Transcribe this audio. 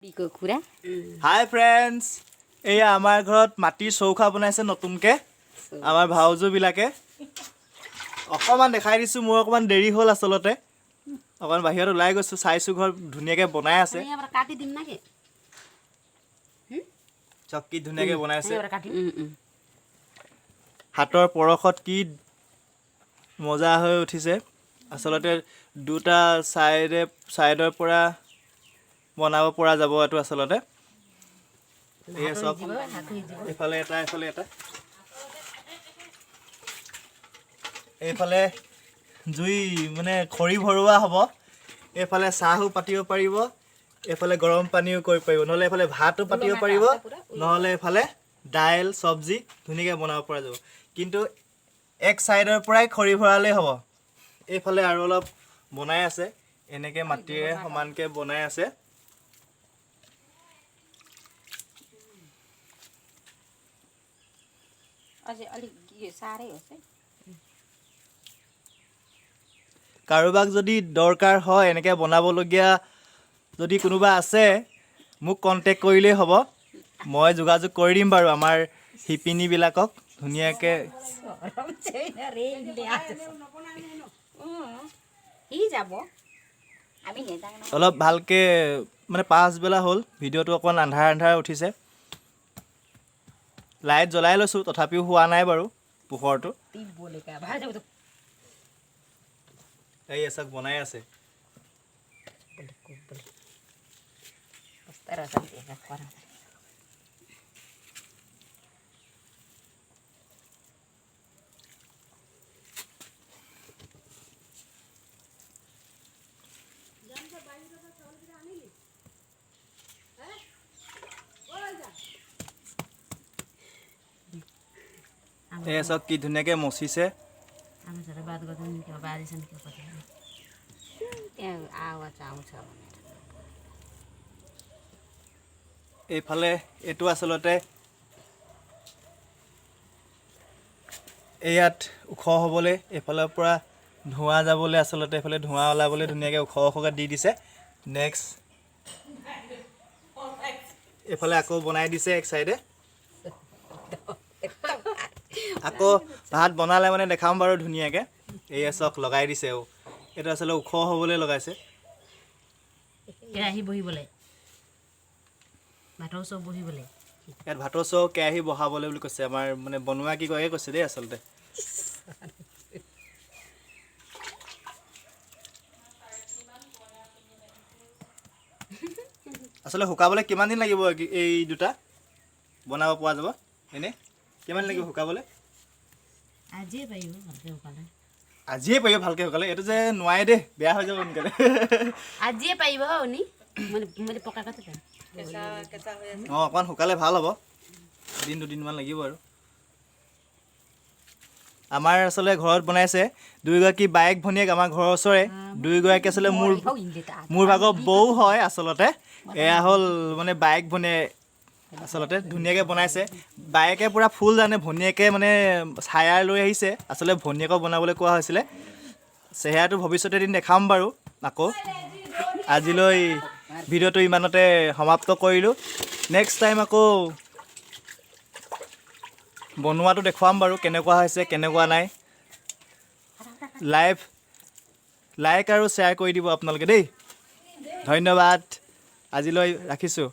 Hi friends, এই আমাৰ ঘৰত মাটিৰ চৌকা বনাইছে নতুনকে আমাৰ ভাউজো বিলাকে অকমান দেখাই দিছো মোৰ অকমান দেৰি হ'ল আসলতে অকমান বাহিৰত ওলাই গৈছো চাইছো ঘৰ ধুনিয়াকে বনাই আছে আমি আবাৰ কাটি দিম নাকি চককি ধুনিয়াকে বনাইছে হাতৰ পৰখত কি মজা হৈ উঠিছে আসলতে দুটা সাইডৰ পৰা বনাব পৰা যাব এটো আসলতে এই সব এফালে এটা এফালে জুই মানে খৰি ভৰুৱা হ'ব এফালে চাহু পাতিব পাৰিব এফালে গৰম পানীও কৰি পাৰিব নহলে এফালে ভাতও পাতিব পাৰিব নহলে এফালে দাইল সবজি ধুনিয়াকে বনাব পৰা যাব কিন্তু এক সাইডৰ পৰাই খৰি ভৰালে হ'ব এফালে আৰু অলপ বনাই আছে এনেকে মাটিৰে সমানকে বনাই আছে কাৰোবাক যদি দৰকাৰ হয় এনেকে বনাবলগীয়া যদি কোনোবা আছে মোক কন্টাক্ট কৰিলেই হ'ব মই যোগাযোগ কৰি দিম বাৰু আমাৰ হিপিনি বিলাকক ধুনিয়াকে অলপ ভালকে মানে পাঁচ বেলা হ'ল ভিডিওটো অকন আন্ধাৰ উঠিছে লাইট জ্বলাই লৈছো তথাপিও হোৱা নাই বাৰু পোহৰটো এই এসক বনাই আছে এই সব কি ধুনিয়াকে মচিছে এইফালে এটো আসলতে ইয়াত উখ হবলে এফালৰ পৰা ধোঁৱা যাবলে আসলতে এফালে ধোঁৱা ওলাবলে ধুনিয়াকে উখকে দি দিছে নেক্সট এফালে আকৌ বনাই দিছে এক সাইডে আকৌ ভাত বনালে মানে দেখাম বাৰু ধুনিয়াকে এই সক লগাই দিছে এটা আসলে উখ হবলে লগাইছে কেৰাহী বহিবলে ভাতৰ চব বহিবলে ইয়াত ভাতৰ চব কেৰাহী বহাবলে বুলি কৈছে আমাৰ মানে বনোৱা কি কয় কৈছে দেই আসলতে আসলে হুকাবলে কিমান দিন লাগিব এই দুটা বনাব পোৱা যাব এনে কিমান লাগিব হুকাবলে আজিয়ে পাইব ভালকে হুকালে আজিয়ে পাইব ভালকে হুকালে এটো যে নোৱাই দে বেয়া হৈ যাব নকলে আজিয়ে পাইব হনি মানে পকা কথা কেঁচা হৈ আছে অকন হুকালে ভাল হ'ব দিন দুদিন মান লাগিব আৰু আমাৰ আসলে ঘৰত বনাইছে দুইগৰাকী বাইক ভনিয়েক আমাৰ ঘৰৰ ওচৰে দুইগৰাকী আসলে মোৰ ভাগৰ বৌ হয় আসলতে এয়া হল মানে বাইক ভনে আসলতে ধুনিয়াকে বনাইছে বাইকে পুৰা ফুল জানে ভনিয়েকে মানে ছায়াৰ লৈ আহিছে আসলে ভনিয়েকক বনাবলৈ কোৱা হৈছিলে চেহেৰাটো ভৱিষ্যতে দিন দেখাম বাৰু আকৌ আজিলৈ ভিডিওটো ইমানতে সমাপ্ত কৰিলো নেক্সট টাইম আকৌ বনোৱাটো দেখুৱাম বাৰু কেনেকুৱা হৈছে কেনেকুৱা নাই লাইক আৰু শ্বেয়াৰ কৰি দিব আপোনালোকে দেই ধন্যবাদ আজিলৈ ৰাখিছো